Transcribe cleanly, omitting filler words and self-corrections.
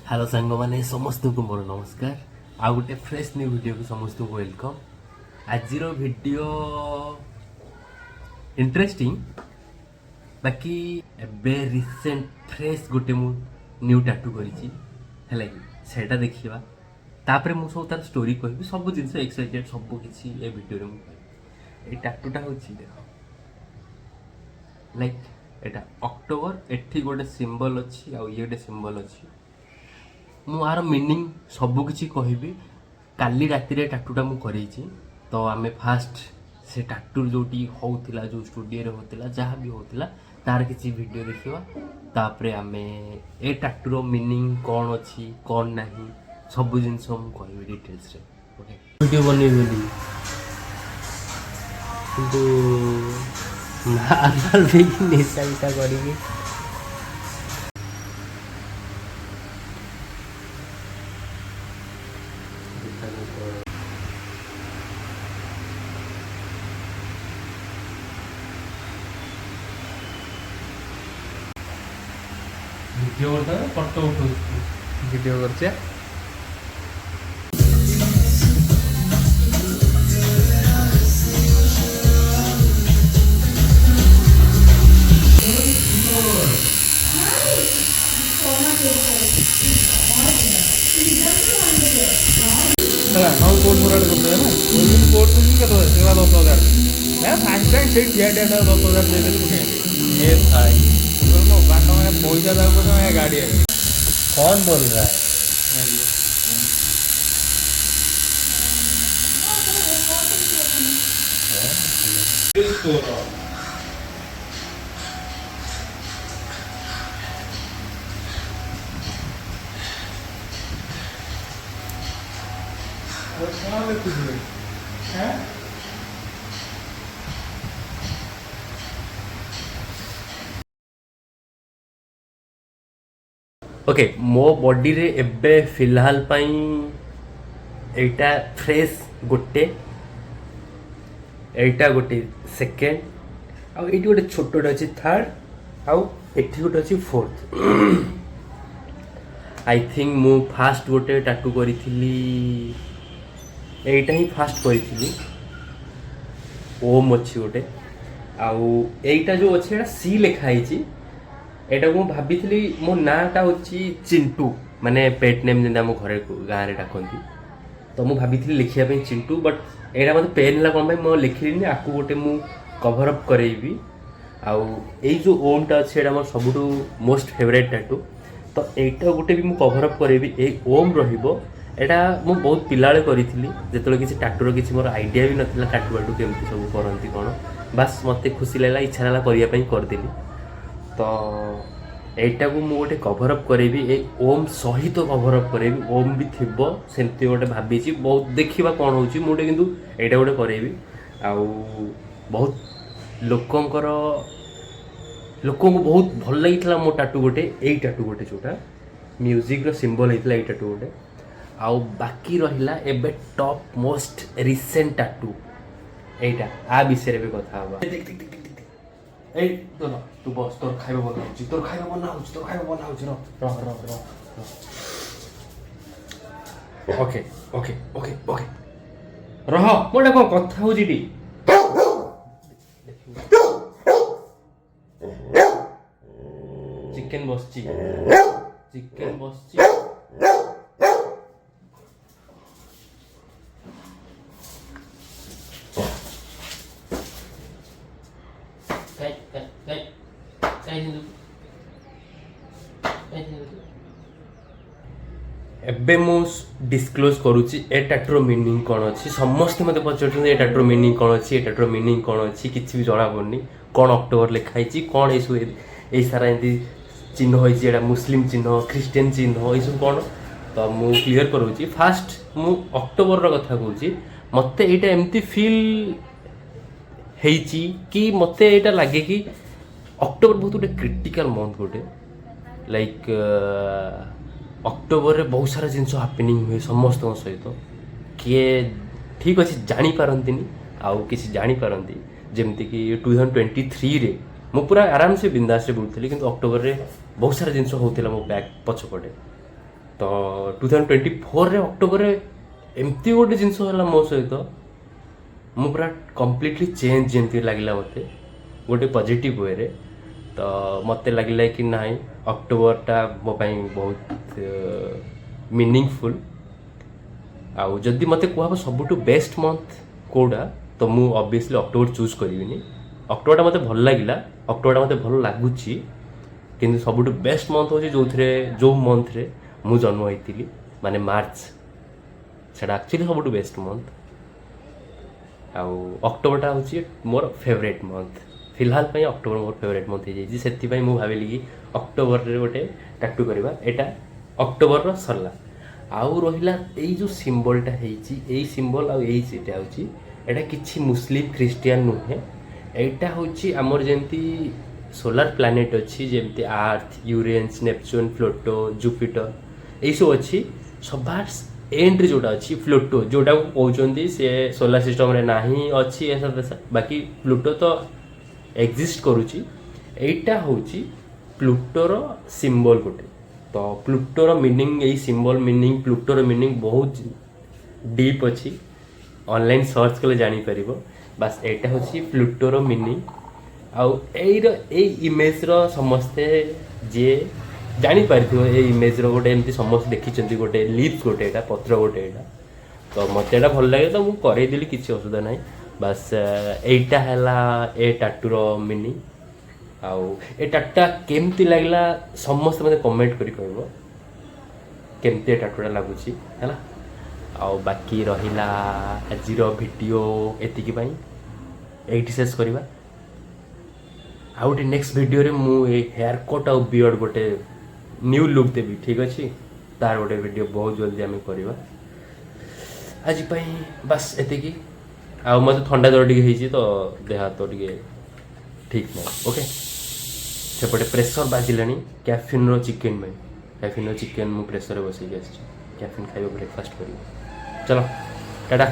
Hello सांग मैंने समस्त को मोर नमस्कार आउ गोटे फ्रेश न्यू वीडियो को समस्त को वेलकम। आज वीडियो इंटरेस्टिंग बाकी एबे रिसेंट फ्रेश गोटे मु न्यू टैटू करिछि हैला कि सेटा देखिबा तापरे मु सब तार स्टोरी कहबी सब जिंस एक्साइटेड सब किछि ए वीडियो रे मु कहबी। ए टैटूटा होछि देखो लाइक एटा अक्टोबर एठी गोटे सिंबल अछि आ ये गोटे सिंबल अछि मु आर मीनिंग सब किछि कहबी। काली राति रे टैटूटा मु करेछि तो आमे फास्ट से टैटू जोटी होउतिला जो स्टूडियो रे होतिला जहाँ भी होतिला तार किछि वीडियो देखिबा तापरे आमे ए टैटू रो मीनिंग कोन अछि कोन नाही सब जिंस हम कहबी डिटेल्स रे। ओके वीडियो बनेबी किंतु मार भी निशा निशा करिबी वीडियो करता फोटो उठो वीडियो करछे हम कोड मुराद करते हैं ना कोई भी कोड तुम क्या तो सेवा 10,000 मैं साइंस से ठिया ठिया 10,000 दे दे बुने ये भाई तो नो कांडो में पैसा दाव को मैं गाड़ी है कौन बोल रहा है ओके मो बॉडी रे एबे फिलहाल पाई एटा फ्रेश गोटे एटा गोटे सेकेंड आउ एटी गोटे छोटोटे अच्छी थर्ड आउ एटी गोटे अच्छी फोर्थ आई थिंक मु फास्ट गोटे टाटू करी एटा ही फास्ट करी ओम अच्छी गोटे आउ एटा जो अच्छे एटा सी लिखाई एटा को भाभी मो नाटा होची चिंटू माने पेट नेम जेंदा मो घरे गाँ रे डाकंती तो मु भाभी लिखिया पे चिंटू बट एटा मते पेन ला कोन मो लिखिलिनी आकु गोटे मु कवर अप करेबी आउ एई जो ओम टा अछि एटा मोर सबुटू मोस्ट फेवरेट टैटू तो एटा गोटे भी मु कवर अप करेबी ए ओम रहिबो एटा मु बहुत पिलाळे करिथिली जेतले किछि टैटू रो किछि मोर आईडिया भी नथिला टैटू बाटू केमति सब करंती कोन बस मते खुशी लागला इच्छा लागला करिया पई कर देली तो एटा को मु गोटे कवर अप करेबी ए ओम सहित कवर अप करेबी ओम भी थिबो सेमती गोटे भाबीची बहुत देखिबा कोन होची मुटे किंतु एटा गोटे करेबी आउ बहुत लोकों को बहुत भल लागितला मो टाटू गोटे एई टाटू गोटे जोटा म्यूजिक रो सिंबल हेतला एई टाटू गोटे आउ बाकी रहिला एबे टॉप मोस्ट रिसेंट टाटू एटा आ विषय रे भी कथा हबा ए तू बस तोर खाइबा बना होची रह ओके ओके ओके ओके रह मोटा को कथा होची टी चिकन बसची एबे मु डिस्क्लोज करूची ए टैटूर मीनिंग कौन अच्छी समस्ते मत पचार ए टैटूर मीनिंग कौन अच्छी ए टैटूर मीनिंग कौन अच्छी किसी भी जना पड़नी कौन अक्टोबर लिखाई कौन ये सारा एमती चिन्ह होता मुस्लिम चिन्ह ख्रीस्टियन चिन्ह ये कौन तो मु क्लीयर करूची फास्ट मु अक्टोबर कथा कहूँ मत यहाँ एमती फील होती कि मत यहाँ लगे कि अक्टोबर बहुत गोटे क्रिटिकल मंथ गोटे लाइक अक्टोबर रे बहुत सारा जिनस हैपनिंग हुए समस्त सहित किए ठीक अच्छे जापारती आउ कि जापारती जमती कि 2023 रे मु पूरा आराम से बिंदास रे बुलूली कि अक्टोबर रे बहुत सारा जिनस होता मो बैक पछपटे ତ 2024 ଅକ୍ଟୋବରରେ ଏମିତି ଗୋଟେ ଜିନିଷ ହେଲା ମୋ ସହିତ, ମୁଁ ପୁରା କମ୍ପ୍ଲିଟଲି ଚେଞ୍ଜ ଯେମିତି ଲାଗିଲା ମୋତେ ଗୋଟେ ପଜିଟିଭ୍ ୱେରେ। ତ ମୋତେ ଲାଗିଲା କି ନାଇଁ ଅକ୍ଟୋବରଟା ମୋ ପାଇଁ ବହୁତ ମିନିଂଫୁଲ୍। ଆଉ ଯଦି ମୋତେ କୁହାହବ ସବୁଠୁ ବେଷ୍ଟ ମନ୍ଥ କେଉଁଟା, ତ ମୁଁ ଅବଭିୟସଲି ଅକ୍ଟୋବର ଚୁଜ୍ କରିବିନି। ଅକ୍ଟୋବରଟା ମୋତେ ଭଲ ଲାଗିଲା, ଅକ୍ଟୋବରଟା ମୋତେ ଭଲ ଲାଗୁଛି, କିନ୍ତୁ ସବୁଠୁ ବେଷ୍ଟ ମନ୍ଥ ହେଉଛି ଯେଉଁ ମନ୍ଥରେ ମୁଁ ଜନ୍ମ ହେଇଥିଲି, ମାନେ ମାର୍ଚ୍ଚ। ସେଇଟା ଆକ୍ଚୁଆଲି ସବୁଠୁ ବେଷ୍ଟ ମନ୍ଥ। ଆଉ ଅକ୍ଟୋବରଟା ହେଉଛି ମୋର ଫେଭରେଟ୍ ମନ୍ଥ। ଫିଲହାଲ ପାଇଁ ଅକ୍ଟୋବର ମୋର ଫେଭରେଟ୍ ମନ୍ଥ ହେଇଯାଇଛି। ସେଥିପାଇଁ ମୁଁ ଭାବିଲି କି ଅକ୍ଟୋବରରେ ଗୋଟେ ଟାଟୁ କରିବା। ଏଇଟା ଅକ୍ଟୋବରର ସରିଲା। ଆଉ ରହିଲା ଏଇ ଯେଉଁ ସିମ୍ବଲଟା ହେଇଛି, ଏଇ ସିମ୍ବଲ ଆଉ ଏଇ ଯେଟା ହେଉଛି, ଏଇଟା କିଛି ମୁସଲିମ ଖ୍ରୀଷ୍ଟିଆନ ନୁହେଁ। ଏଇଟା ହେଉଛି ଆମର ଯେମିତି सोलार प्लानेट अच्छी जमती आर्थ, यूरेन्स, नेपच्यून, प्लूटो, जुपिटर यू अच्छी सबार एंड जोटा अच्छी प्लूटो जोटा कहते सी सोलार सिस्टम रे नाही अच्छी ऐसा तैसा, बाकी प्लूटो तो एक्जिस्ट करुच्ची। एटा होची प्लूटोर सिंबल गोटे। तो प्लूटोर मीनिंग यही सिंबल मीनिंग प्लूटोर मीनिंग बहुत डीप अच्छी, ऑनलाइन सर्च कले जानी परिबो। बस एटा होची प्लूटोर मीनिंग। आउ इमेज समस्ते जे जापर ये इमेज गोटे एमती समस्त देखी गोटे लिप्स गोटे एटा पत्र गोटे एटा। तो मत एटा भल लगे तो मुझे करदेली किसी असुविधा ना। बस एटा है ए टाटूर मीनिंग। आउ ए टाटूटा केमती लगला समस्त मत कमेंट करी कहबो केमती ए टाटूटा लगुच है। आउ बाकी रहिला आजिर वीडियो एतिकी पई एठी शेष करबा। आ गोटे नेक्स्ट वीडियो रे मु हेयर कट आउ बियर्ड गोटे न्यू लुक देवी, ठीक अच्छे। तार गोटे वीडियो बहुत जल्दी आम करवा। आज बस एतिकी। आ मत थंडा जर टी तो देह हाथ टे ठीक ना। ओके सेपटे प्रेसर बाजिला कैफिन रो चिकेन में कैफिन रो चिकेन मु प्रेसर बसैक कैफिन खाइब ब्रेकफास्ट कर। चलो टाटा।